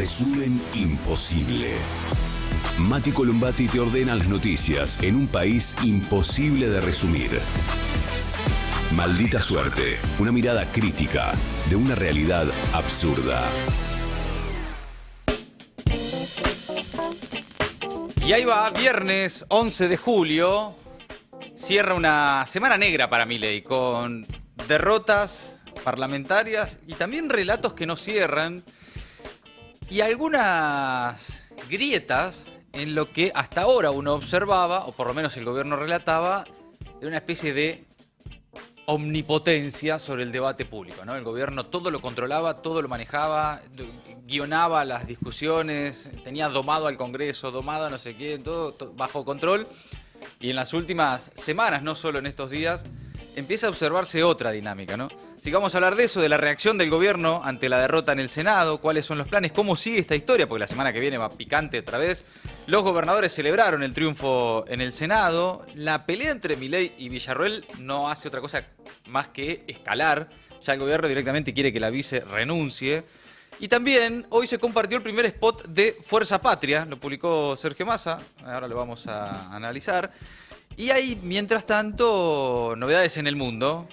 Resumen imposible. Mati Columbati te ordena las noticias en un país imposible de resumir. Maldita suerte, una mirada crítica de una realidad absurda. Y ahí va, viernes 11 de julio, cierra una semana negra para Milei, con derrotas parlamentarias y también relatos que no cierran, y algunas grietas en lo que hasta ahora uno observaba, o por lo menos el gobierno relataba, de una especie de omnipotencia sobre el debate público, ¿no? El gobierno todo lo controlaba, todo lo manejaba, guionaba las discusiones, tenía domado al Congreso, domado a no sé quién, todo bajo control. Y en las últimas semanas, no solo en estos días, empieza a observarse otra dinámica, ¿no? Así que vamos a hablar de eso, de la reacción del gobierno ante la derrota en el Senado, cuáles son los planes, cómo sigue esta historia, porque la semana que viene va picante otra vez. Los gobernadores celebraron el triunfo en el Senado. La pelea entre Milei y Villarroel no hace otra cosa más que escalar. Ya el gobierno directamente quiere que la vice renuncie. Y también hoy se compartió el primer spot de Fuerza Patria, lo publicó Sergio Massa, ahora lo vamos a analizar. Y hay, mientras tanto, novedades en el mundo,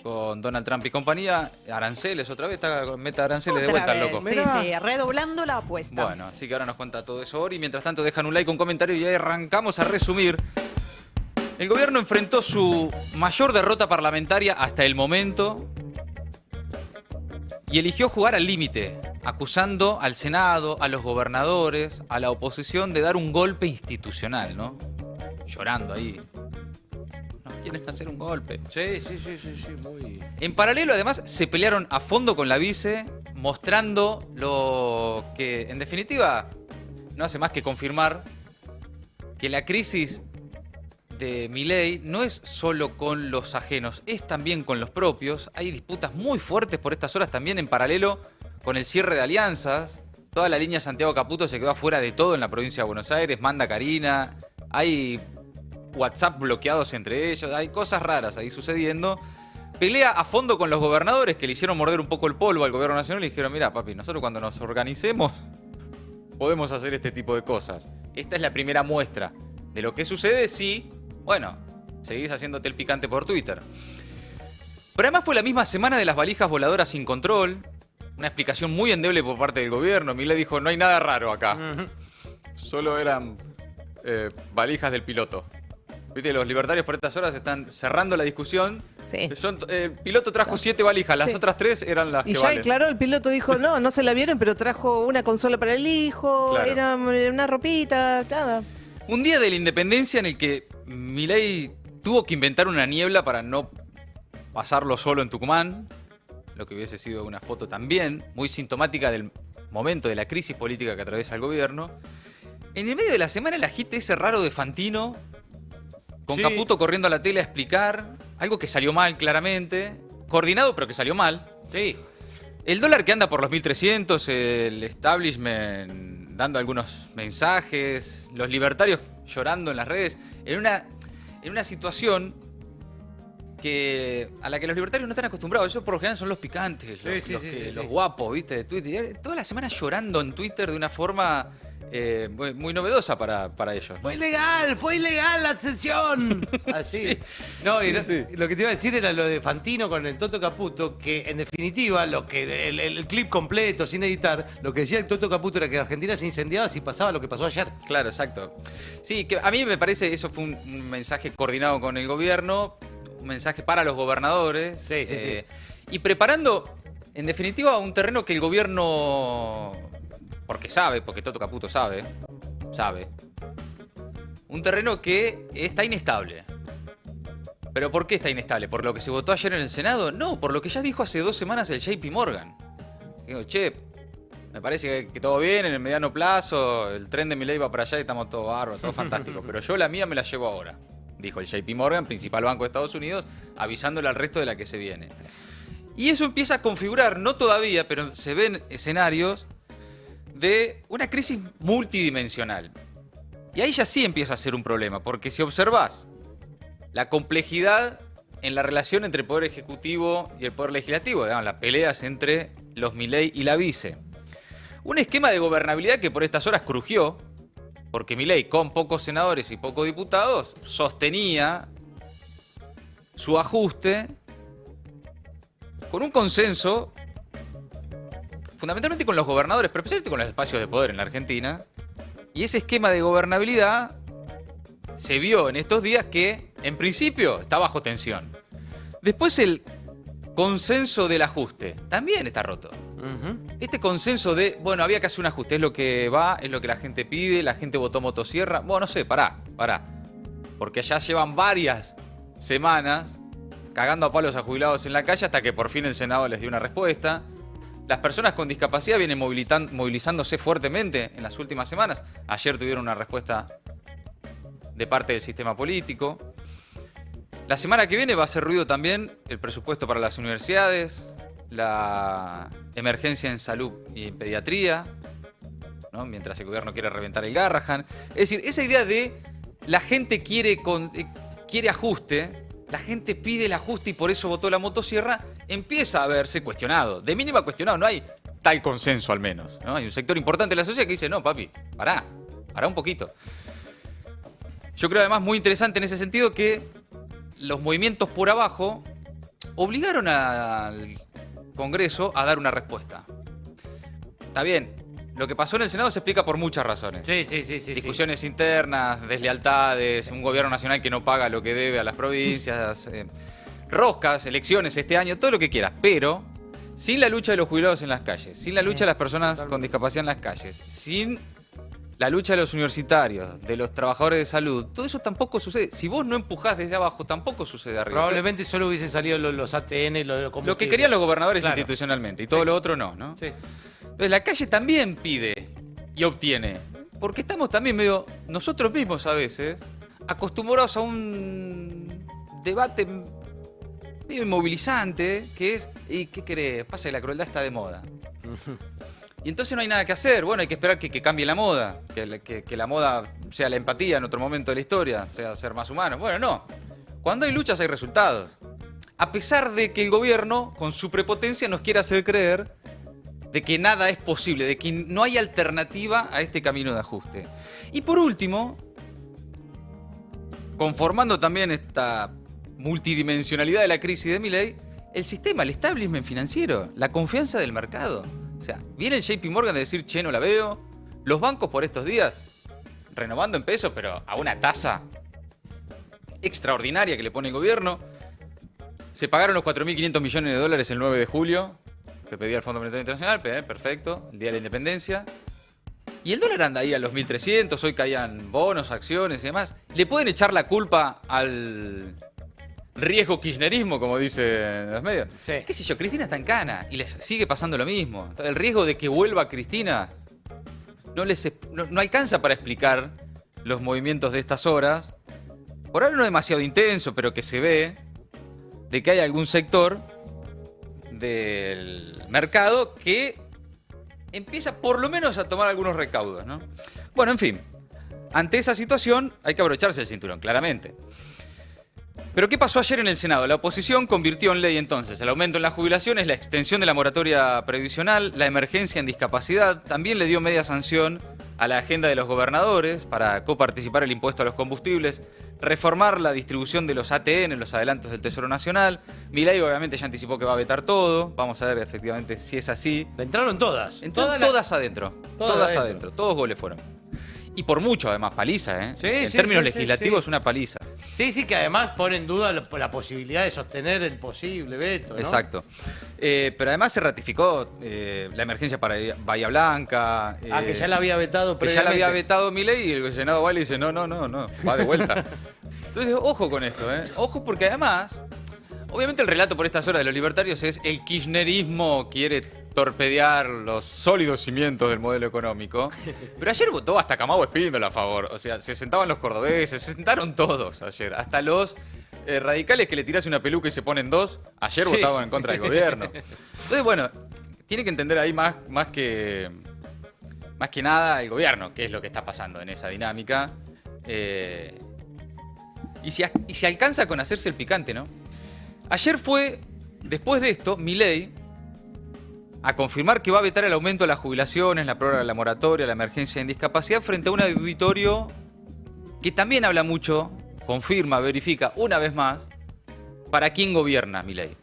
con Donald Trump y compañía, aranceles otra vez, está con meta aranceles de vuelta, loco. Sí, sí, redoblando la apuesta. Bueno, así que ahora nos cuenta todo eso Ori. Mientras tanto, dejan un like, un comentario y ahí arrancamos a resumir. El gobierno enfrentó su mayor derrota parlamentaria hasta el momento y eligió jugar al límite, acusando al Senado, a los gobernadores, a la oposición de dar un golpe institucional, ¿no? Llorando ahí. No quieren hacer un golpe. Sí, muy... En paralelo, además, se pelearon a fondo con la vice, mostrando lo que, en definitiva, no hace más que confirmar que la crisis de Milei no es solo con los ajenos, es también con los propios. Hay disputas muy fuertes por estas horas también en paralelo con el cierre de alianzas. Toda la línea Santiago Caputo se quedó afuera de todo en la provincia de Buenos Aires, manda Karina, hay WhatsApp bloqueados entre ellos, hay cosas raras ahí sucediendo. Pelea a fondo con los gobernadores que le hicieron morder un poco el polvo al gobierno nacional y dijeron, mira papi, nosotros cuando nos organicemos podemos hacer este tipo de cosas. Esta es la primera muestra de lo que sucede si, bueno, seguís haciéndote el picante por Twitter. Pero además fue la misma semana de las valijas voladoras sin control, una explicación muy endeble por parte del gobierno. Milei dijo, no hay nada raro acá, solo eran valijas del piloto. Viste, los libertarios por estas horas están cerrando la discusión. Sí. El piloto trajo 7 valijas, las otras 3 eran las Y que ya, valen. claro, el piloto dijo, no se la vieron, pero trajo una consola para el hijo, Claro. era una ropita, nada. Un día de la independencia en el que Milei tuvo que inventar una niebla para no pasarlo solo en Tucumán, lo que hubiese sido una foto también muy sintomática del momento de la crisis política que atraviesa el gobierno. En el medio de la semana el agite ese raro de Fantino, con Sí. Caputo corriendo a la tele a explicar, algo que salió mal claramente, coordinado pero que salió mal. Sí. El dólar que anda por los 1.300, el establishment dando algunos mensajes, los libertarios llorando en las redes, en una situación a la que los libertarios no están acostumbrados. Ellos por lo general son los picantes, los guapos, ¿viste? De Twitter. Y toda la semana llorando en Twitter de una forma muy novedosa para ellos. Fue ilegal la sesión. Así. Sí. No, Sí, y sí. lo que te iba a decir era lo de Fantino con el Toto Caputo, que en definitiva, lo que el clip completo, sin editar, lo que decía el Toto Caputo era que Argentina se incendiaba si pasaba lo que pasó ayer. Claro, exacto. Sí, que a mí me parece eso fue un mensaje coordinado con el gobierno, un mensaje para los gobernadores. Sí. Y preparando, en definitiva, un terreno que el gobierno, porque Toto Caputo sabe, un terreno que está inestable. ¿Pero por qué está inestable? ¿Por lo que se votó ayer en el Senado? No, por lo que ya dijo hace 2 semanas el JP Morgan. Digo, me parece que todo bien en el mediano plazo, el tren de Milei va para allá y estamos todos bárbaros, todo fantástico. Pero yo la mía me la llevo ahora, dijo el JP Morgan, principal banco de Estados Unidos, avisándole al resto de la que se viene. Y eso empieza a configurar, no todavía, pero se ven escenarios de una crisis multidimensional. Y ahí ya sí empieza a ser un problema, porque si observás la complejidad en la relación entre el Poder Ejecutivo y el Poder Legislativo, digamos, las peleas entre los Milei y la vice, Un esquema de gobernabilidad que por estas horas crujió, porque Milei, con pocos senadores y pocos diputados, sostenía su ajuste con un consenso, fundamentalmente con los gobernadores, pero especialmente con los espacios de poder en la Argentina. Y ese esquema de gobernabilidad se vio en estos días que, en principio, está bajo tensión. Después el consenso del ajuste también está roto. Este consenso de, bueno, había que hacer un ajuste, es lo que va, es lo que la gente pide, la gente votó motosierra. Bueno, no sé, pará. Porque ya llevan varias semanas cagando a palos a jubilados en la calle hasta que por fin el Senado les dio una respuesta. Las personas con discapacidad vienen movilizándose fuertemente en las últimas semanas. Ayer tuvieron una respuesta de parte del sistema político. La semana que viene va a hacer ruido también el presupuesto para las universidades, la emergencia en salud y en pediatría, ¿no? Mientras el gobierno quiere reventar el Garrahan. Es decir, esa idea de la gente quiere ajuste, la gente pide el ajuste y por eso votó la motosierra, empieza a verse cuestionado. De mínima cuestionado, no hay tal consenso al menos, ¿no? Hay un sector importante de la sociedad que dice, no, papi, pará un poquito. Yo creo además muy interesante en ese sentido que los movimientos por abajo obligaron al Congreso a dar una respuesta. Está bien, lo que pasó en el Senado se explica por muchas razones. Sí. Discusiones internas, deslealtades, un gobierno nacional que no paga lo que debe a las provincias, roscas, elecciones este año, todo lo que quieras. Pero sin la lucha de los jubilados en las calles, sin la lucha de las personas con discapacidad en las calles, sin la lucha de los universitarios, de los trabajadores de salud, todo eso tampoco sucede. Si vos no empujás desde abajo, tampoco sucede arriba. Probablemente solo hubiesen salido los ATN, lo que querían los gobernadores claro, institucionalmente y todo lo otro no. Sí. Entonces la calle también pide y obtiene. Porque estamos también medio, nosotros mismos a veces, acostumbrados a un debate medio inmovilizante, que es, ¿y qué querés? Pasa que la crueldad está de moda. Y entonces no hay nada que hacer. Bueno, hay que esperar que cambie la moda. Que la moda sea la empatía en otro momento de la historia, sea ser más humanos. Bueno, no. Cuando hay luchas hay resultados. A pesar de que el gobierno, con su prepotencia, nos quiere hacer creer de que nada es posible, de que no hay alternativa a este camino de ajuste. Y por último, conformando también esta multidimensionalidad de la crisis de Milei, el sistema, el establishment financiero, la confianza del mercado. O sea, viene el JP Morgan de decir, che, no la veo. Los bancos por estos días, renovando en pesos, pero a una tasa extraordinaria que le pone el gobierno. Se pagaron los 4.500 millones de dólares el 9 de julio, que pedía el Fondo Monetario Internacional, perfecto, el día de la independencia. Y el dólar anda ahí a los 1.300, hoy caían bonos, acciones y demás. Le pueden echar la culpa al riesgo kirchnerismo, como dicen los medios. Sí. ¿Qué sé yo? Cristina está en cana y les sigue pasando lo mismo. El riesgo de que vuelva Cristina no alcanza para explicar los movimientos de estas horas. Por ahora no demasiado intenso, pero que se ve de que hay algún sector del mercado que empieza por lo menos a tomar algunos recaudos, ¿no? Bueno, en fin, ante esa situación hay que abrocharse el cinturón, claramente. Pero ¿qué pasó ayer en el Senado? La oposición convirtió en ley entonces el aumento en las jubilaciones, la extensión de la moratoria previsional, la emergencia en discapacidad, también le dio media sanción a la agenda de los gobernadores para coparticipar el impuesto a los combustibles, reformar la distribución de los ATN, los adelantos del Tesoro Nacional. Milei obviamente ya anticipó que va a vetar todo, vamos a ver efectivamente si es así. Entraron todas. Entraron todas adentro, todas adentro, todos goles fueron. Y por mucho, además, paliza, ¿eh? Sí, en sí, términos sí, legislativos, sí. una paliza. Sí, que además pone en duda la posibilidad de sostener el posible veto, ¿no? Exacto. Pero además se ratificó la emergencia para Bahía Blanca. Que ya la había vetado que previamente. ya la había vetado Milei y el Senado va y le dice, no, va de vuelta. Entonces, ojo con esto, ¿eh? Ojo porque además, obviamente el relato por estas horas de los libertarios es el kirchnerismo quiere torpedear los sólidos cimientos del modelo económico. Pero ayer votó hasta Camagüey Espíndola a favor. O sea, se sentaban los cordobeses, se sentaron todos ayer. Hasta los radicales que le tirase una peluca y se ponen dos, ayer votaban en contra del gobierno. Entonces, bueno, tiene que entender ahí más que nada el gobierno, qué es lo que está pasando en esa dinámica. Y si alcanza con hacerse el picante, ¿no? Ayer fue, después de esto, Milei a confirmar que va a vetar el aumento de las jubilaciones, la prórroga de la moratoria, la emergencia en discapacidad, frente a un auditorio que también habla mucho, confirma, verifica una vez más, para quién gobierna Milei.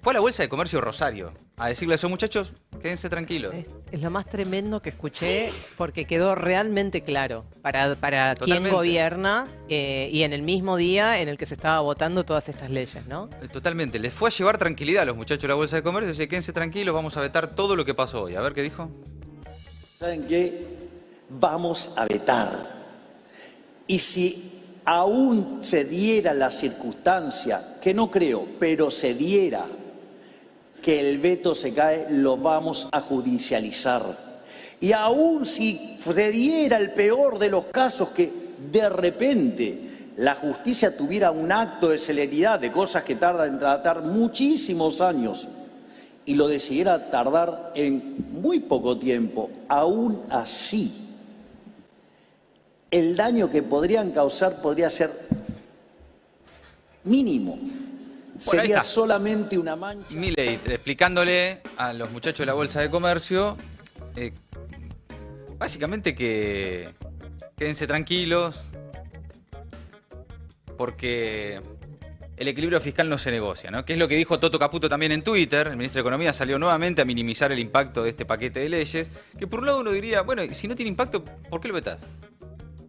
Fue a la Bolsa de Comercio de Rosario a decirle a esos muchachos, quédense tranquilos. Es lo más tremendo que escuché porque quedó realmente claro para quién Totalmente. gobierna y en el mismo día en el que se estaba votando todas estas leyes, ¿no? Totalmente, les fue a llevar tranquilidad a los muchachos de la Bolsa de Comercio, decía, quédense tranquilos, vamos a vetar todo lo que pasó hoy. A ver qué dijo. ¿Saben qué? Vamos a vetar. Y si aún se diera la circunstancia, que no creo, pero se diera que el veto se cae, lo vamos a judicializar. Y aún si se diera el peor de los casos, que de repente la justicia tuviera un acto de celeridad de cosas que tardan en tratar muchísimos años y lo decidiera tardar en muy poco tiempo, aún así, el daño que podrían causar podría ser mínimo. Bueno, ahí Sería está. solamente una mancha. Milei explicándole a los muchachos de la Bolsa de Comercio, básicamente que quédense tranquilos, porque el equilibrio fiscal no se negocia, ¿no? Que es lo que dijo Toto Caputo también en Twitter. El ministro de Economía salió nuevamente a minimizar el impacto de este paquete de leyes, que por un lado uno diría, bueno, y si no tiene impacto, ¿por qué lo vetás?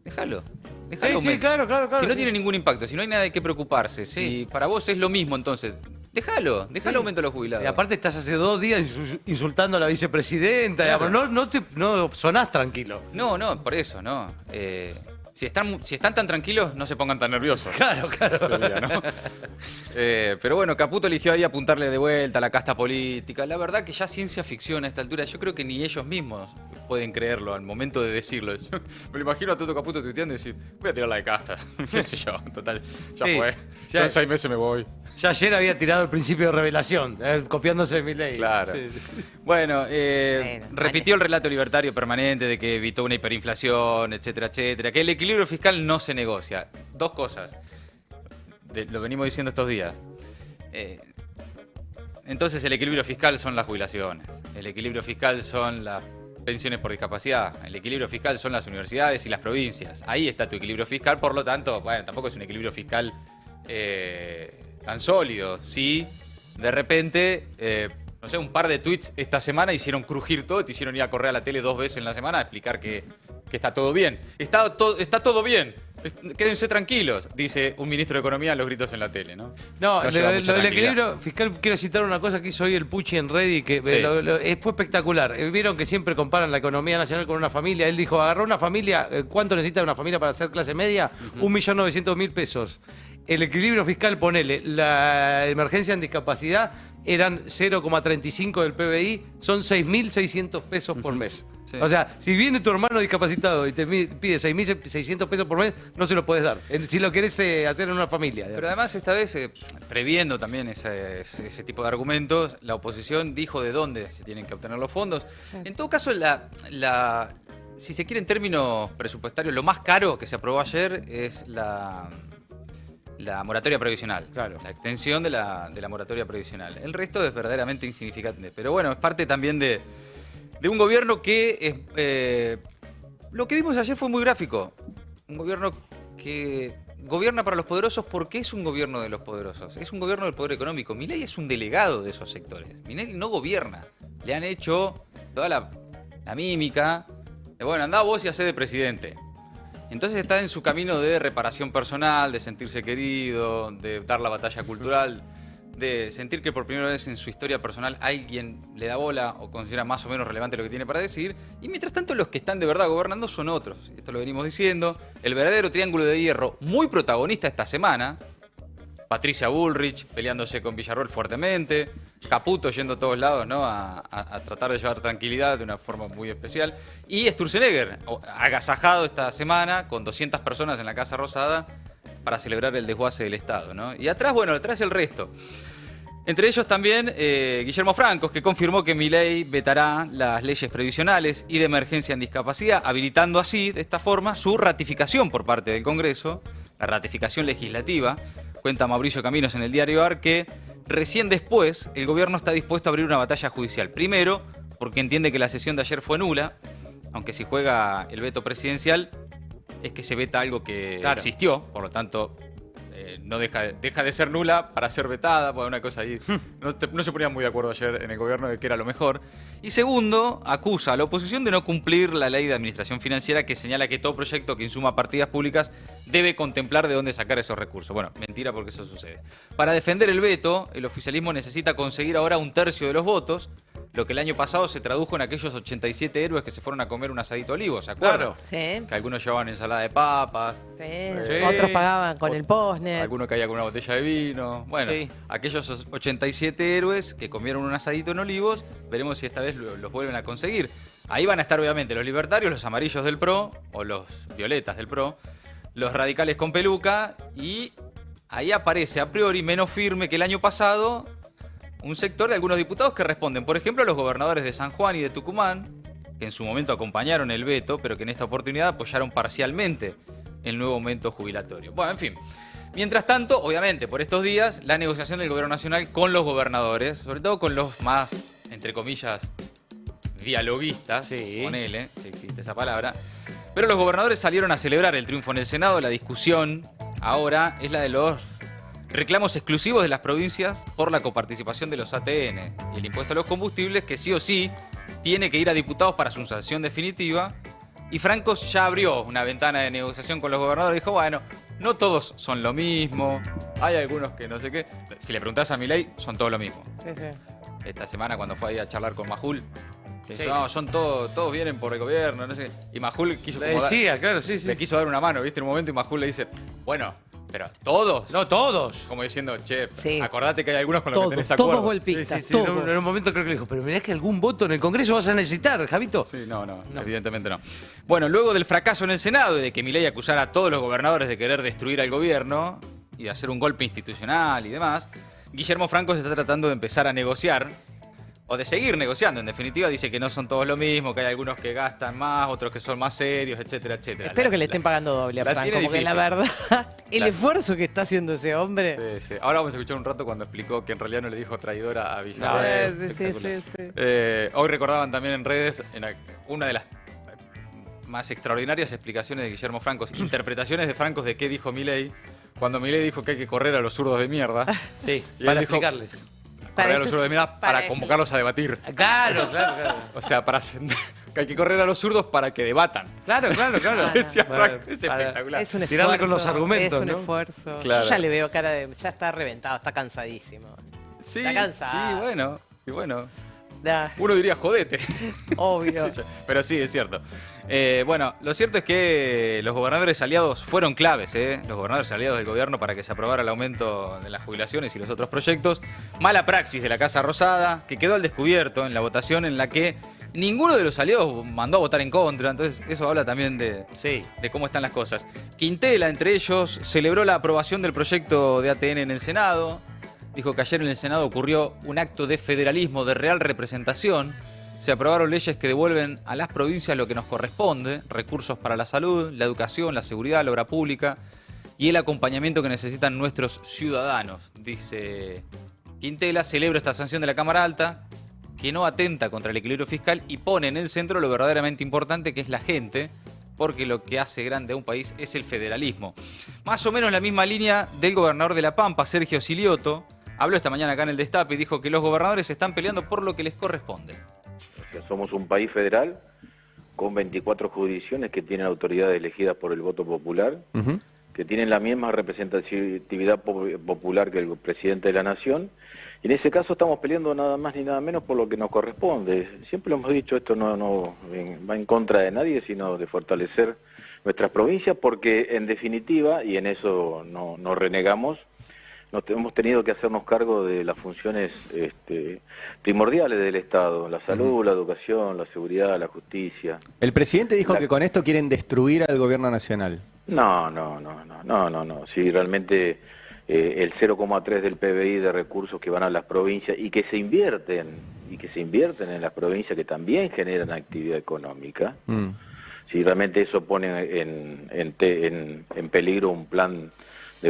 Déjalo. Déjalo Sí, aumento. claro. Si no tiene ningún impacto, si no hay nada de qué preocuparse, si para vos es lo mismo, entonces, déjalo aumento a los jubilados. Y aparte estás hace 2 días insultando a la vicepresidenta. Claro. Digamos, no sonás tranquilo. No, por eso, no. Si están tan tranquilos, no se pongan tan nerviosos. Claro. Sería, ¿no? Pero bueno, Caputo eligió ahí apuntarle de vuelta a la casta política. La verdad que ya ciencia ficción a esta altura, yo creo que ni ellos mismos pueden creerlo al momento de decirlo. Yo me lo imagino a Toto Caputo tuiteando y decir, voy a tirar la de casta. Qué sé yo, total, ya Sí, fue. ya- Ya en 6 meses me voy. Ya ayer había tirado el principio de revelación, copiándose de Milei. Claro. Sí. Bueno, Bueno, repitió el relato libertario permanente de que evitó una hiperinflación, etcétera, etcétera. Que el equilibrio fiscal no se negocia. 2 cosas. Lo venimos diciendo estos días. Entonces el equilibrio fiscal son las jubilaciones. El equilibrio fiscal son las pensiones por discapacidad. El equilibrio fiscal son las universidades y las provincias. Ahí está tu equilibrio fiscal, por lo tanto, bueno, tampoco es un equilibrio fiscal tan sólido. Sí, de repente, no sé, un par de tweets esta semana hicieron crujir todo, te hicieron ir a correr a la tele 2 veces en la semana a explicar que está todo bien. Está todo bien. Quédense tranquilos, dice un ministro de Economía a los gritos en la tele, ¿no? No, No lleva lo mucha del tranquilidad. equilibrio fiscal, quiero citar una cosa que hizo hoy el Pucci en Reddit, que Sí. fue espectacular. Vieron que siempre comparan la economía nacional con una familia. Él dijo, agarró una familia, ¿cuánto necesita una familia para hacer clase media? 1.900.000 pesos. El equilibrio fiscal, ponele, la emergencia en discapacidad eran 0,35 del PBI, son 6.600 pesos por mes. Sí. O sea, si viene tu hermano discapacitado y te pide 6.600 pesos por mes, no se lo puedes dar. Si lo querés hacer en una familia. Pero además esta vez, previendo también ese tipo de argumentos, la oposición dijo de dónde se tienen que obtener los fondos. En todo caso, si se quiere en términos presupuestarios, lo más caro que se aprobó ayer es la moratoria previsional. Claro. La extensión de la moratoria previsional. El resto es verdaderamente insignificante. Pero bueno, es parte también de un gobierno que... lo que vimos ayer fue muy gráfico. Un gobierno que gobierna para los poderosos porque es un gobierno de los poderosos. Es un gobierno del poder económico. Milei es un delegado de esos sectores. Milei no gobierna. Le han hecho toda la mímica de, bueno, andá vos y hacé de presidente. Entonces está en su camino de reparación personal, de sentirse querido, de dar la batalla cultural, de sentir que por primera vez en su historia personal alguien le da bola o considera más o menos relevante lo que tiene para decir. Y mientras tanto los que están de verdad gobernando son otros. Esto lo venimos diciendo. El verdadero triángulo de hierro, muy protagonista esta semana. Patricia Bullrich peleándose con Villarroel fuertemente. Caputo yendo a todos lados, ¿no? a tratar de llevar tranquilidad de una forma muy especial. Y Sturzenegger, agasajado esta semana con 200 personas en la Casa Rosada para celebrar el desguace del Estado, ¿no? Y atrás, bueno, atrás el resto. Entre ellos también Guillermo Francos, que confirmó que Milei vetará las leyes previsionales y de emergencia en discapacidad, habilitando así, de esta forma, su ratificación por parte del Congreso, la ratificación legislativa. Cuenta Mauricio Caminos en el diario AR que Recién después, el gobierno está dispuesto a abrir una batalla judicial. Primero, porque entiende que la sesión de ayer fue nula, aunque si juega el veto presidencial, es que se veta algo que existió, por lo tanto, no deja de ser nula para ser vetada, pues una cosa ahí. No se ponían muy de acuerdo ayer en el gobierno de que era lo mejor. Y segundo, acusa a la oposición de no cumplir la ley de administración financiera que señala que todo proyecto que insuma partidas públicas debe contemplar de dónde sacar esos recursos. Bueno, mentira porque eso sucede. Para defender el veto, el oficialismo necesita conseguir ahora 1/3 de los votos, lo que el año pasado se tradujo en aquellos 87 héroes que se fueron a comer un asadito olivo, ¿se acuerdan? Claro. Sí. Que algunos llevaban ensalada de papas. Sí. Sí. Otros pagaban con el postnet. Alguno caía con una botella de vino. Bueno, Sí. aquellos 87 héroes que comieron un asadito en Olivos, veremos si esta vez los vuelven a conseguir. Ahí van a estar obviamente los libertarios, los amarillos del PRO, o los violetas del PRO, los radicales con peluca, y ahí aparece a priori menos firme que el año pasado un sector de algunos diputados que responden, por ejemplo, a los gobernadores de San Juan y de Tucumán, que en su momento acompañaron el veto, pero que en esta oportunidad apoyaron parcialmente el nuevo aumento jubilatorio. Bueno, en fin. Mientras tanto, obviamente, por estos días, la negociación del gobierno nacional con los gobernadores, sobre todo con los más, entre comillas, dialoguistas, Sí. ponele, si existe esa palabra. Pero los gobernadores salieron a celebrar el triunfo en el Senado. La discusión ahora es la de los reclamos exclusivos de las provincias por la coparticipación de los ATN y el impuesto a los combustibles, que sí o sí tiene que ir a diputados para su sanción definitiva. Y Francos ya abrió una ventana de negociación con los gobernadores. Dijo, bueno, no todos son lo mismo. Hay algunos que no sé qué. Si le preguntás a Milei, son todos lo mismo. Sí, sí. Esta semana cuando fue ahí a charlar con Majul, que Sí. no, son todos vienen por el gobierno, no sé. Y Majul quiso Le como decía, claro, sí, sí. le quiso dar una mano, ¿viste? En un momento y Majul le dice, bueno, pero todos. No todos. Como diciendo, che, Sí. acordate que hay algunos con los que Todos, tenés acuerdo. todos golpistas, Sí, sí, sí. todos. En un momento creo que le dijo, pero mirá que algún voto en el Congreso vas a necesitar, Javito. Sí, no, evidentemente no. Bueno, luego del fracaso en el Senado y de que Milei acusara a todos los gobernadores de querer destruir al gobierno y de hacer un golpe institucional y demás, Guillermo Franco se está tratando de empezar a negociar, o de seguir negociando. En definitiva, dice que no son todos lo mismo, que hay algunos que gastan más, otros que son más serios, etcétera, etcétera. Espero que le estén pagando doble a la Franco, tiene porque la difícil. verdad, el La- esfuerzo que está haciendo ese hombre. Sí, sí. Ahora vamos a escuchar un rato cuando explicó que en realidad no le dijo traidora a No, Villarreal. Sí, sí, sí, sí. Hoy recordaban también en redes una de las más extraordinarias explicaciones de Guillermo Francos, interpretaciones de Francos de qué dijo Milei, cuando Milei dijo que hay que correr a los zurdos de mierda. Sí, Y él para dijo, explicarles. Correr a los zurdos de mierda para convocarlos a debatir. Claro, claro, claro. O sea, que hay que correr a los zurdos para que debatan. Claro, claro, claro. Decía Para- Franco, es para- espectacular. Es un esfuerzo. Tirarle con los argumentos, Es un ¿no? esfuerzo. Claro. Yo ya le veo cara de. Ya está reventado, está cansadísimo. Sí, Está cansado. y bueno, Da, uno diría jodete. obvio. Qué sé yo. Pero sí, es cierto. Bueno, lo cierto es que los gobernadores aliados fueron claves, los gobernadores aliados del gobierno para que se aprobara el aumento de las jubilaciones y los otros proyectos. Mala praxis de la Casa Rosada, que quedó al descubierto en la votación en la que ninguno de los aliados mandó a votar en contra. Entonces, eso habla también de cómo están las cosas. Quintela, entre ellos, celebró la aprobación del proyecto de ATN en el Senado. Dijo que ayer en el Senado ocurrió un acto de federalismo, de real representación. Se aprobaron leyes que devuelven a las provincias lo que nos corresponde, recursos para la salud, la educación, la seguridad, la obra pública y el acompañamiento que necesitan nuestros ciudadanos, dice Quintela. Celebra esta sanción de la Cámara Alta, que no atenta contra el equilibrio fiscal y pone en el centro lo verdaderamente importante, que es la gente, porque lo que hace grande a un país es el federalismo. Más o menos la misma línea del gobernador de La Pampa, Sergio Silioto. Habló esta mañana acá en el Destape y dijo que los gobernadores están peleando por lo que les corresponde. Somos un país federal con 24 jurisdicciones que tienen autoridades elegidas por el voto popular, que tienen la misma representatividad popular que el presidente de la nación, y en ese caso estamos peleando nada más ni nada menos por lo que nos corresponde. Siempre lo hemos dicho, esto no va en contra de nadie, sino de fortalecer nuestras provincias, porque en definitiva, y en eso no renegamos, hemos tenido que hacernos cargo de las funciones primordiales del Estado, la salud, la educación, la seguridad, la justicia. El presidente dijo que con esto quieren destruir al gobierno nacional. No. Sí, realmente el 0,3 del PBI de recursos que van a las provincias y que se invierten en las provincias que también generan actividad económica. Si realmente eso pone en peligro un plan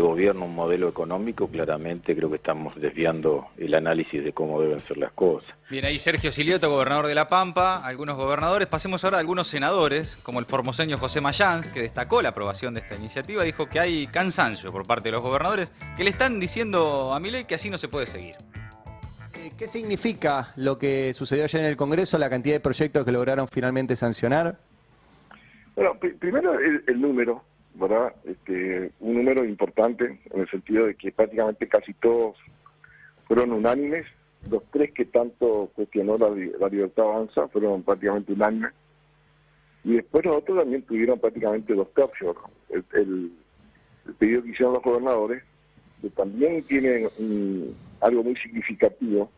gobierno, un modelo económico, claramente creo que estamos desviando el análisis de cómo deben ser las cosas. Bien, ahí Sergio Silioto, gobernador de La Pampa, algunos gobernadores. Pasemos ahora a algunos senadores, como el formoseño José Mayans, que destacó la aprobación de esta iniciativa. Dijo que hay cansancio por parte de los gobernadores, que le están diciendo a Milei que así no se puede seguir. ¿Qué significa lo que sucedió ayer en el Congreso, la cantidad de proyectos que lograron finalmente sancionar? Bueno, primero el número, ¿verdad? Un número importante en el sentido de que prácticamente casi todos fueron unánimes. Los 3 que tanto cuestionó la Libertad Avanza fueron prácticamente unánimes. Y después los otros también tuvieron prácticamente 2 tercios. El pedido que hicieron los gobernadores, que también tiene algo muy significativo,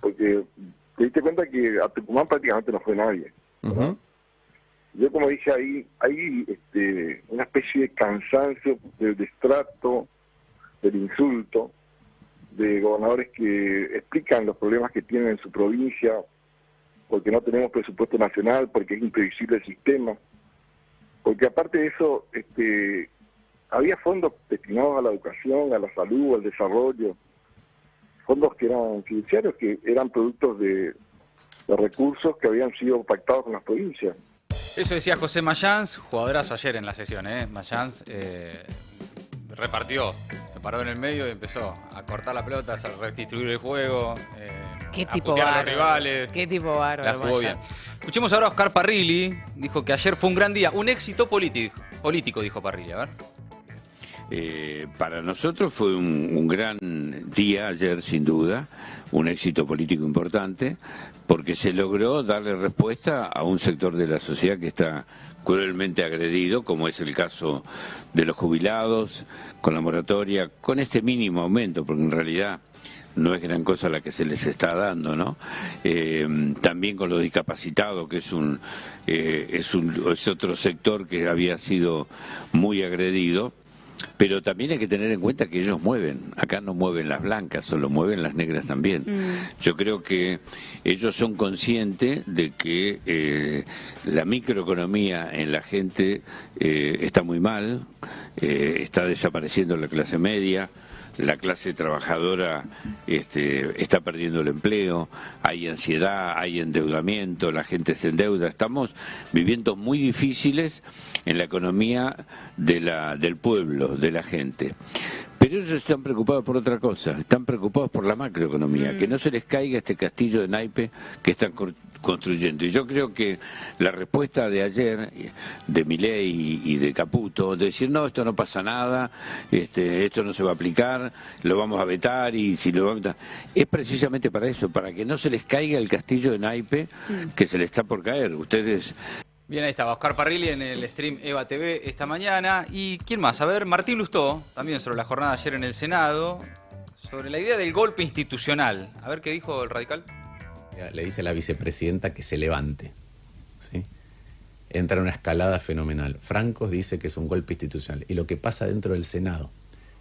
porque te diste cuenta que a Tucumán prácticamente no fue nadie, ¿verdad? Yo, como dije, hay una especie de cansancio del destrato, del insulto, de gobernadores que explican los problemas que tienen en su provincia, porque no tenemos presupuesto nacional, porque es imprevisible el sistema, porque aparte de eso, había fondos destinados a la educación, a la salud, al desarrollo, fondos que eran fiduciarios, que eran productos de recursos que habían sido pactados con las provincias. Eso decía José Mayans, jugadorazo ayer en la sesión, Mayans repartió, se paró en el medio y empezó a cortar la pelota, a redistribuir el juego, Qué a tipo putear a los bárbaro. rivales. Qué tipo bárbaro. La jugó bien. Mayans. Escuchemos ahora a Oscar Parrilli, dijo que ayer fue un gran día, un éxito político, dijo Parrilli, a ver. Para nosotros fue un gran día ayer, sin duda, un éxito político importante, porque se logró darle respuesta a un sector de la sociedad que está cruelmente agredido, como es el caso de los jubilados, con la moratoria, con este mínimo aumento, porque en realidad no es gran cosa la que se les está dando, ¿no? También con los discapacitados, que es otro sector que había sido muy agredido. Pero también hay que tener en cuenta que ellos mueven, acá no mueven las blancas, solo mueven las negras también. Yo creo que ellos son conscientes de que la microeconomía en la gente está muy mal, está desapareciendo la clase media, la clase trabajadora está perdiendo el empleo, hay ansiedad, hay endeudamiento, la gente se endeuda, estamos viviendo muy difíciles en la economía del pueblo, de la gente. Pero ellos están preocupados por otra cosa, están preocupados por la macroeconomía, que no se les caiga este castillo de naipe que están construyendo. Y yo creo que la respuesta de ayer de Milei y de Caputo, de decir no, esto no pasa nada, esto no se va a aplicar, lo vamos a vetar y si lo vamos a vetar, es precisamente para eso, para que no se les caiga el castillo de naipe que se les está por caer. Ustedes... Bien, ahí estaba Oscar Parrilli en el stream Eva TV esta mañana. ¿Y quién más? A ver, Martín Lustó, también sobre la jornada de ayer en el Senado, sobre la idea del golpe institucional. A ver qué dijo el radical. Le dice a la vicepresidenta que se levante, ¿sí? Entra en una escalada fenomenal. Francos dice que es un golpe institucional. Y lo que pasa dentro del Senado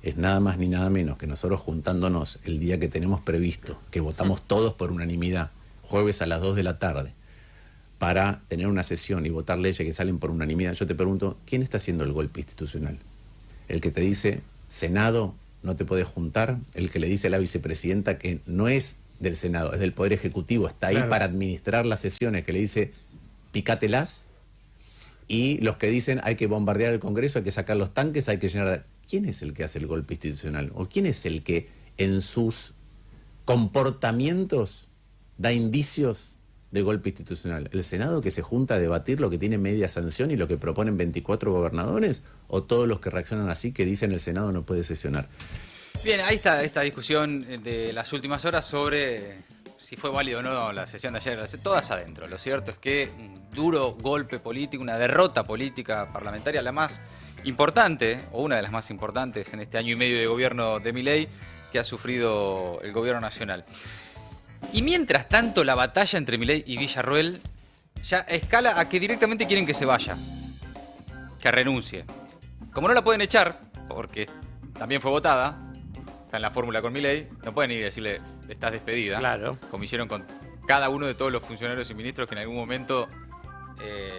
es nada más ni nada menos que nosotros juntándonos el día que tenemos previsto, que votamos todos por unanimidad, jueves a las 2 de la tarde, para tener una sesión y votar leyes que salen por unanimidad. Yo te pregunto, ¿quién está haciendo el golpe institucional? El que te dice, Senado, no te podés juntar. El que le dice a la vicepresidenta que no es del Senado, es del Poder Ejecutivo, está ahí para administrar las sesiones, que le dice, picátelas. Y los que dicen, hay que bombardear el Congreso, hay que sacar los tanques, hay que llenar... ¿Quién es el que hace el golpe institucional? ¿O quién es el que en sus comportamientos da indicios de golpe institucional? ¿El Senado que se junta a debatir lo que tiene media sanción y lo que proponen 24 gobernadores? ¿O todos los que reaccionan así que dicen el Senado no puede sesionar? Bien, ahí está esta discusión de las últimas horas sobre si fue válido o no la sesión de ayer. Todas adentro. Lo cierto es que un duro golpe político, una derrota política parlamentaria, la más importante, o una de las más importantes en este año y medio de gobierno de Milei que ha sufrido el gobierno nacional. Y mientras tanto, la batalla entre Milei y Villarroel ya escala a que directamente quieren que se vaya, que renuncie. Como no la pueden echar, porque también fue votada, está en la fórmula con Milei, no pueden ni decirle, estás despedida. Claro. Como hicieron con cada uno de todos los funcionarios y ministros que en algún momento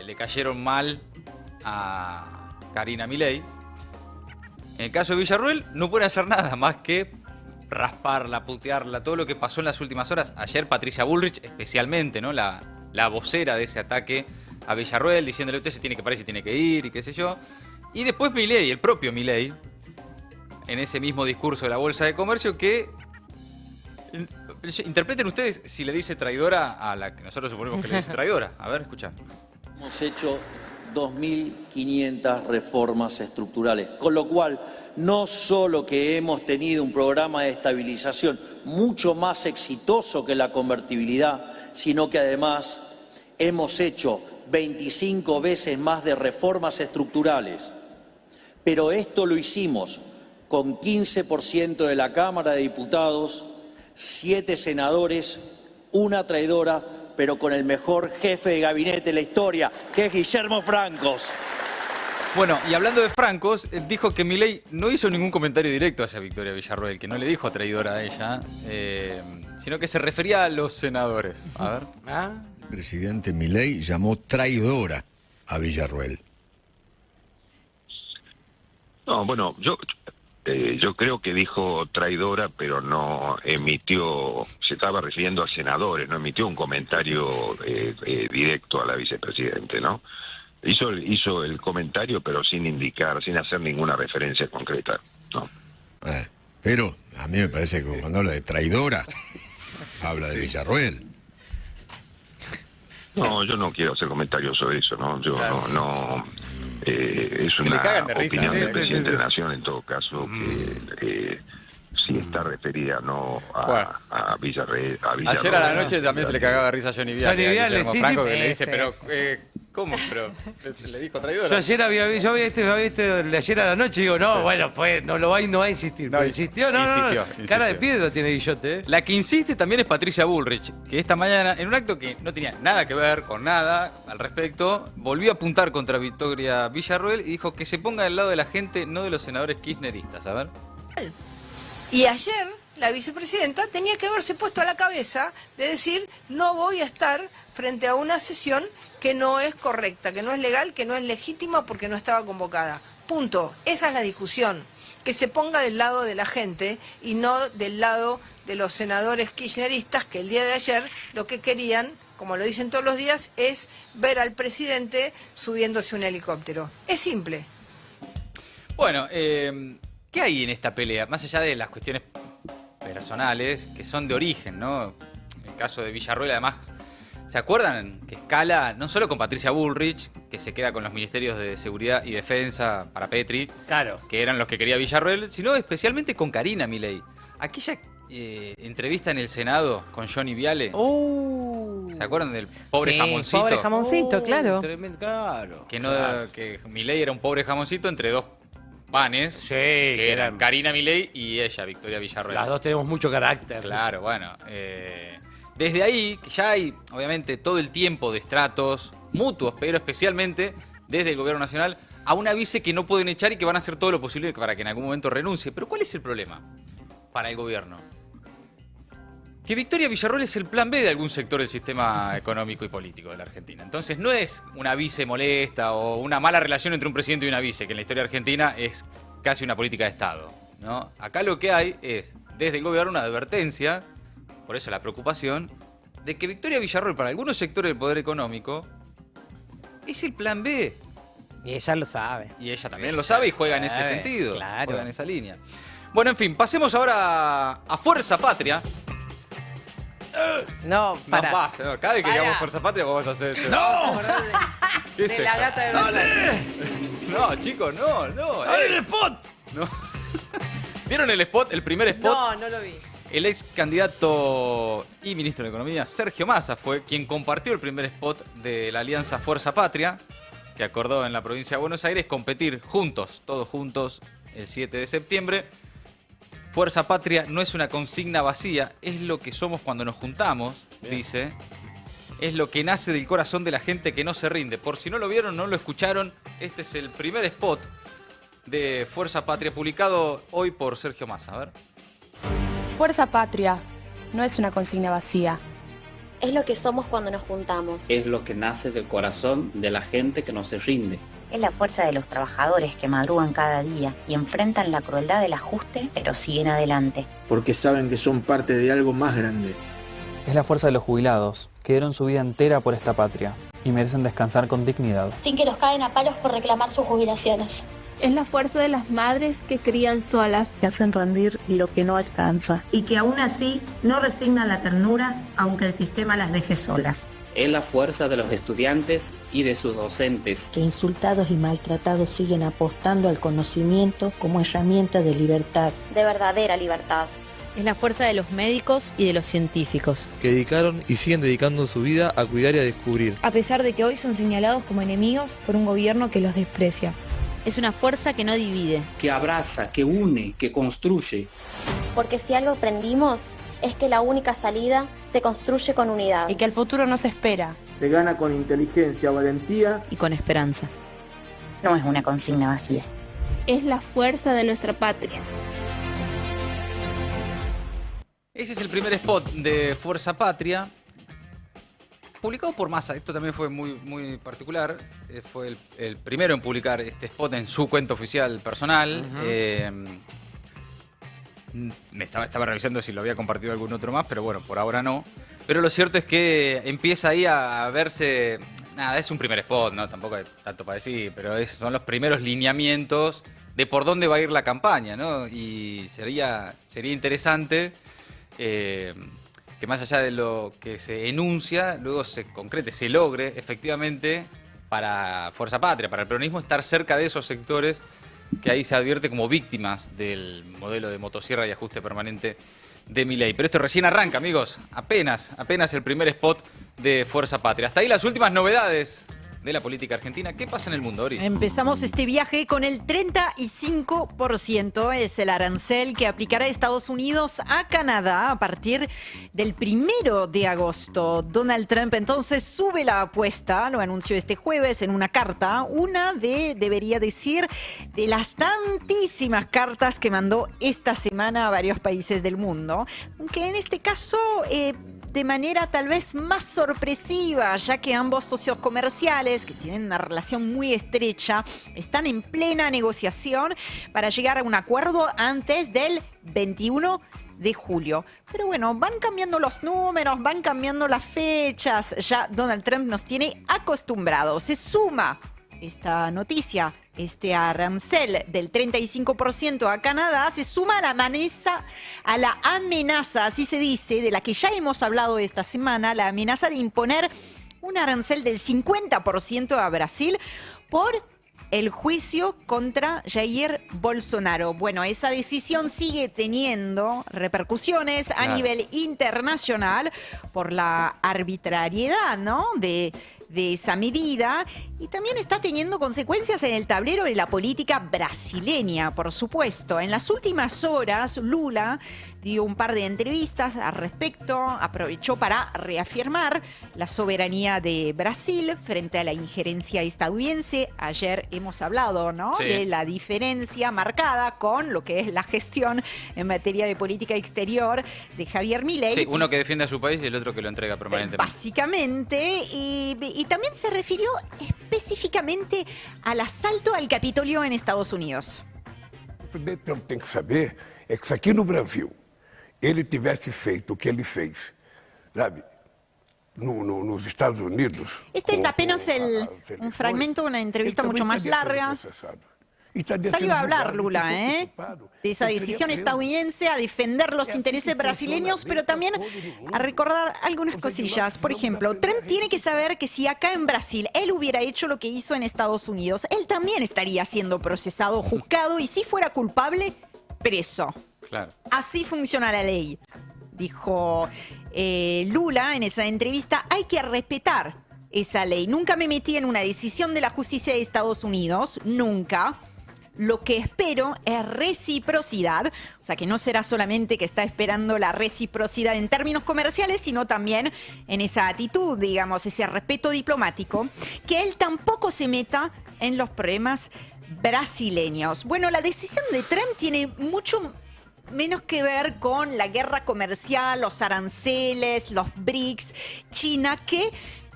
le cayeron mal a Karina Milei. En el caso de Villarruel, no pueden hacer nada más que rasparla, putearla, todo lo que pasó en las últimas horas. Ayer Patricia Bullrich, especialmente, ¿no? La vocera de ese ataque a Villarruel, diciéndole usted se tiene que parar y se tiene que ir y qué sé yo. Y después Milei, el propio Milei, en ese mismo discurso de la Bolsa de Comercio, que interpreten ustedes si le dice traidora a la que nosotros suponemos que le dice traidora. A ver, escucha. Hemos hecho 2.500 reformas estructurales, con lo cual no solo que hemos tenido un programa de estabilización mucho más exitoso que la convertibilidad, sino que además hemos hecho 25 veces más de reformas estructurales. Pero esto lo hicimos con 15% de la Cámara de Diputados, 7 senadores, una traidora, pero con el mejor jefe de gabinete de la historia, que es Guillermo Francos. Bueno, y hablando de Francos, dijo que Milei no hizo ningún comentario directo hacia Victoria Villarruel, que no le dijo traidora a ella, sino que se refería a los senadores. A ver. El presidente Milei llamó traidora a Villarruel. No, bueno, yo creo que dijo traidora, pero no emitió, se estaba refiriendo a senadores, no emitió un comentario directo a la vicepresidente, ¿no? Hizo el comentario, pero sin indicar, sin hacer ninguna referencia concreta, ¿no? Pero a mí me parece que cuando habla de traidora, habla de Villarruel. No, yo no quiero hacer comentarios sobre eso, ¿no? Yo no es Se una le cagan de risa, opinión ¿eh? del presidente de la Nación, en todo caso, que sí está referida no a Villarreal. Ayer a la noche también se le cagaba de risa a Johnny Viale. Johnny Viale, Guillermo sí, Franco, sí. que le dice, Sí. pero ¿cómo? Pero le dijo traidora. Yo ayer había visto el de ayer a la noche y digo, no, bueno, no va a insistir. No, Pero insistió, no. insistió. Cara de piedra tiene Guillote, ¿eh? La que insiste también es Patricia Bullrich, que esta mañana, en un acto que no tenía nada que ver con nada al respecto, volvió a apuntar contra Victoria Villarruel y dijo que se ponga del lado de la gente, no de los senadores kirchneristas. A ver. Y ayer la vicepresidenta tenía que haberse puesto a la cabeza de decir no voy a estar frente a una sesión que no es correcta, que no es legal, que no es legítima porque no estaba convocada. Punto. Esa es la discusión. Que se ponga del lado de la gente y no del lado de los senadores kirchneristas que el día de ayer lo que querían, como lo dicen todos los días, es ver al presidente subiéndose un helicóptero. Es simple. Bueno, ¿qué hay en esta pelea? Más allá de las cuestiones personales, que son de origen, ¿no? En el caso de Villarruel, además, ¿se acuerdan que escala no solo con Patricia Bullrich, que se queda con los ministerios de Seguridad y Defensa para Petri, claro, que eran los que quería Villarruel, sino especialmente con Karina Milei? Aquella entrevista en el Senado con Johnny Viale. ¿Se acuerdan del pobre Sí, jamoncito? pobre jamoncito, claro. Tremendo, claro. Que Milei era un pobre jamoncito entre dos panes, que eran Karina Milei y ella, Victoria Villarruel. Las dos tenemos mucho carácter. Claro, bueno. Desde ahí, que ya hay, obviamente, todo el tiempo de estratos mutuos, pero especialmente desde el gobierno nacional, a una vice que no pueden echar y que van a hacer todo lo posible para que en algún momento renuncie. Pero ¿cuál es el problema para el gobierno? Que Victoria Villarruel es el plan B de algún sector del sistema económico y político de la Argentina. Entonces no es una vice molesta o una mala relación entre un presidente y una vice, que en la historia argentina es casi una política de Estado, ¿no? Acá lo que hay es, desde el gobierno, una advertencia, por eso la preocupación, de que Victoria Villarruel para algunos sectores del poder económico es el plan B. Y ella lo sabe. Y ella también lo sabe y juega en ese sentido. Claro. Juega en esa línea. Bueno, en fin, pasemos ahora a Fuerza Patria. No, para. No, basta, no. Cada vez que digamos Fuerza Patria vamos a hacer eso. ¡No! ¿Qué es De la esto? gata de Bernal. No, chicos, no. ¡A ver el spot! No. ¿Vieron el spot, el primer spot? No, no lo vi. El ex candidato y ministro de Economía, Sergio Massa, fue quien compartió el primer spot de la alianza Fuerza Patria, que acordó en la provincia de Buenos Aires competir juntos, todos juntos, el 7 de septiembre. Fuerza Patria no es una consigna vacía, es lo que somos cuando nos juntamos, dice. Es lo que nace del corazón de la gente que no se rinde. Por si no lo vieron, no lo escucharon, este es el primer spot de Fuerza Patria publicado hoy por Sergio Massa. A ver. Fuerza Patria no es una consigna vacía, Es lo que somos cuando nos juntamos. Es lo que nace del corazón de la gente que no se rinde. Es la fuerza de los trabajadores que madrugan cada día y enfrentan la crueldad del ajuste, pero siguen adelante. Porque saben que son parte de algo más grande. Es la fuerza de los jubilados, que dieron su vida entera por esta patria y merecen descansar con dignidad. Sin que los caen a palos por reclamar sus jubilaciones. Es la fuerza de las madres que crían solas. Que hacen rendir lo que no alcanza. Y que aún así no resignan la ternura, aunque el sistema las deje solas. Es la fuerza de los estudiantes y de sus docentes. Que insultados y maltratados siguen apostando al conocimiento como herramienta de libertad. De verdadera libertad. Es la fuerza de los médicos y de los científicos. Que dedicaron y siguen dedicando su vida a cuidar y a descubrir. A pesar de que hoy son señalados como enemigos por un gobierno que los desprecia. Es una fuerza que no divide. Que abraza, que une, que construye. Porque si algo aprendimos es que la única salida se construye con unidad. Y que el futuro no se espera. Se gana con inteligencia, valentía y con esperanza. No es una consigna vacía. Es la fuerza de nuestra patria. Ese es el primer spot de Fuerza Patria, publicado por Massa. Esto también fue muy particular. Fue el primero en publicar este spot en su cuenta oficial personal. Estaba revisando si lo había compartido algún otro más, pero bueno, por ahora no. Pero lo cierto es que empieza ahí a verse... Nada, es un primer spot, ¿no? Tampoco hay tanto para decir, pero son los primeros lineamientos de por dónde va a ir la campaña, ¿no? Y sería interesante que más allá de lo que se enuncia, luego se concrete, se logre efectivamente para Fuerza Patria, para el peronismo, estar cerca de esos sectores que ahí se advierte como víctimas del modelo de motosierra y ajuste permanente de Milei. Pero esto recién arranca, amigos. Apenas el primer spot de Fuerza Patria. Hasta ahí las últimas novedades de la política argentina. ¿Qué pasa en el mundo, Ori? Empezamos este viaje con el 35%. Es el arancel que aplicará Estados Unidos a Canadá a partir del 1 de agosto. Donald Trump entonces sube la apuesta, lo anunció este jueves en una carta. Debería decir, de las tantísimas cartas que mandó esta semana a varios países del mundo. Aunque en este caso... de manera tal vez más sorpresiva, ya que ambos socios comerciales, que tienen una relación muy estrecha, están en plena negociación para llegar a un acuerdo antes del 21 de julio. Pero bueno, van cambiando los números, van cambiando las fechas. Ya Donald Trump nos tiene acostumbrados. Se suma esta noticia, este arancel del 35% a Canadá, se suma a la amenaza, así se dice, de la que ya hemos hablado esta semana, la amenaza de imponer un arancel del 50% a Brasil por el juicio contra Jair Bolsonaro. Bueno, esa decisión sigue teniendo repercusiones a nivel internacional por la arbitrariedad, ¿no?, de esa medida, y también está teniendo consecuencias en el tablero de la política brasileña, por supuesto. En las últimas horas, Lula dio un par de entrevistas al respecto, aprovechó para reafirmar la soberanía de Brasil frente a la injerencia estadounidense. Ayer hemos hablado, ¿no?, de la diferencia marcada con lo que es la gestión en materia de política exterior de Javier Milei. Sí, uno que defiende a su país y el otro que lo entrega permanentemente. Básicamente, y también se refirió específicamente al asalto al Capitolio en Estados Unidos. O presidente Trump tem que saber é que se aqui no Brasil ele tivesse feito o que ele fez, sabe, nos Estados Unidos. Este es apenas un fragmento de una entrevista mucho más larga. Salió a hablar Lula, de esa decisión estadounidense a defender los intereses brasileños, pero también a recordar algunas cosillas. Por ejemplo, Trump tiene que saber que si acá en Brasil él hubiera hecho lo que hizo en Estados Unidos, él también estaría siendo procesado, juzgado y si fuera culpable, preso. Claro. Así funciona la ley, dijo Lula en esa entrevista. Hay que respetar esa ley. Nunca me metí en una decisión de la justicia de Estados Unidos, nunca. Lo que espero es reciprocidad, o sea que no será solamente que está esperando la reciprocidad en términos comerciales, sino también en esa actitud, digamos, ese respeto diplomático, que él tampoco se meta en los problemas brasileños. Bueno, la decisión de Trump tiene mucho menos que ver con la guerra comercial, los aranceles, los BRICS, China, que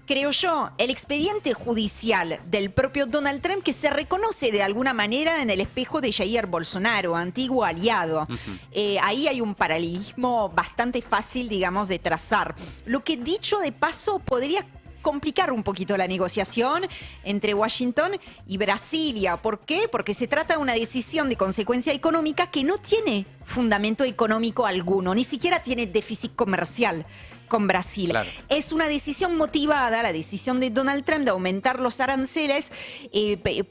creo yo, el expediente judicial del propio Donald Trump, que se reconoce de alguna manera en el espejo de Jair Bolsonaro, antiguo aliado. Ahí hay un paralelismo bastante fácil, digamos, de trazar. Lo que, dicho de paso, podría complicar un poquito la negociación entre Washington y Brasilia. ¿Por qué? Porque se trata de una decisión de consecuencia económica que no tiene fundamento económico alguno, ni siquiera tiene déficit comercial con Brasil. Claro. Es una decisión motivada, la decisión de Donald Trump de aumentar los aranceles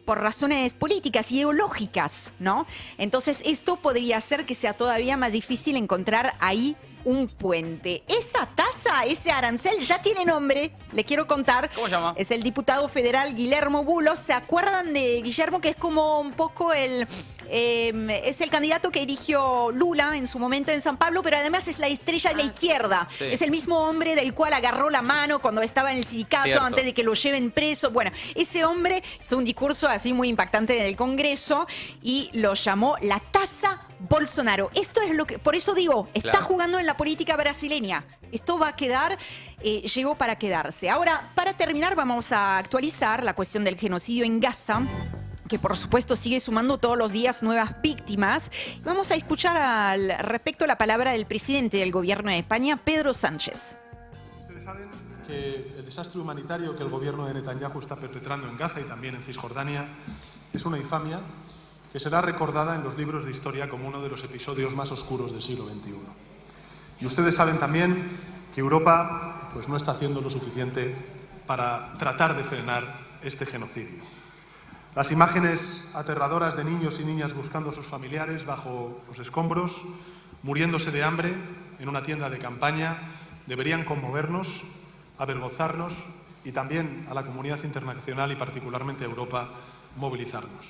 por razones políticas, ideológicas, ¿no? Entonces esto podría hacer que sea todavía más difícil encontrar ahí un puente. Esa tasa, ese arancel ya tiene nombre, le quiero contar. ¿Cómo se llama? Es el diputado federal Guillermo Bullos. ¿Se acuerdan de Guillermo, que es como un poco es el candidato que eligió Lula en su momento en San Pablo, pero además es la estrella de la izquierda? Sí. Es el mismo hombre del cual agarró la mano cuando estaba en el sindicato. Cierto. Antes de que lo lleven preso. Bueno, ese hombre hizo un discurso así muy impactante en el Congreso y lo llamó la tasa Bolsonaro. Esto es lo que, por eso digo, está jugando en la política brasileña. Esto va a quedar, llegó para quedarse. Ahora, para terminar, vamos a actualizar la cuestión del genocidio en Gaza, que por supuesto sigue sumando todos los días nuevas víctimas. Vamos a escuchar al respecto la palabra del presidente del gobierno de España, Pedro Sánchez. Ustedes saben que el desastre humanitario que el gobierno de Netanyahu está perpetrando en Gaza y también en Cisjordania es una infamia que será recordada en los libros de historia como uno de los episodios más oscuros del siglo XXI. Y ustedes saben también que Europa pues, no está haciendo lo suficiente para tratar de frenar este genocidio. Las imágenes aterradoras de niños y niñas buscando a sus familiares bajo los escombros, muriéndose de hambre en una tienda de campaña, deberían conmovernos, avergonzarnos y también a la comunidad internacional y particularmente a Europa movilizarnos.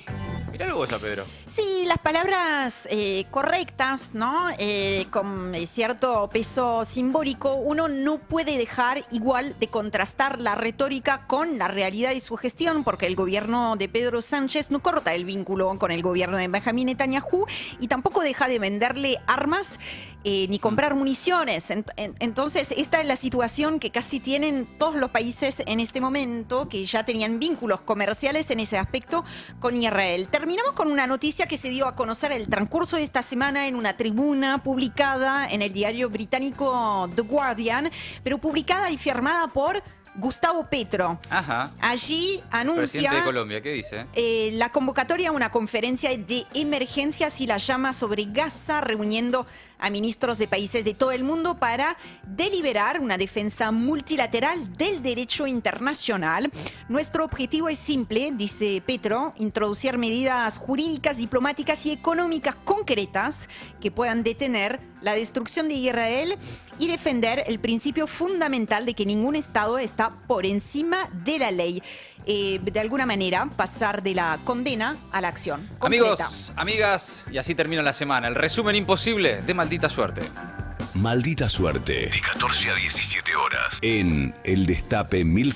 Mirá luego esa, Pedro. Sí, las palabras correctas, ¿no? Con cierto peso simbólico. Uno no puede dejar igual de contrastar la retórica con la realidad y su gestión, porque el gobierno de Pedro Sánchez no corta el vínculo con el gobierno de Benjamín Netanyahu y tampoco deja de venderle armas ni comprar municiones. Entonces, esta es la situación que casi tienen todos los países en este momento, que ya tenían vínculos comerciales en ese aspecto con Israel. Terminamos con una noticia que se dio a conocer el transcurso de esta semana en una tribuna publicada en el diario británico The Guardian, pero publicada y firmada por Gustavo Petro. Ajá. Allí anuncia... Presidente de Colombia, ¿qué dice? La convocatoria a una conferencia de emergencia, así la llama, sobre Gaza, reuniendo a ministros de países de todo el mundo para deliberar una defensa multilateral del derecho internacional. Nuestro objetivo es simple, dice Petro, introducir medidas jurídicas, diplomáticas y económicas concretas que puedan detener la destrucción de Israel y defender el principio fundamental de que ningún Estado está por encima de la ley. De alguna manera, pasar de la condena a la acción concreta. Amigos, amigas, y así termina la semana. El resumen imposible de Maldita Suerte. Maldita Suerte, de 14 a 17 horas, en El Destape 1000.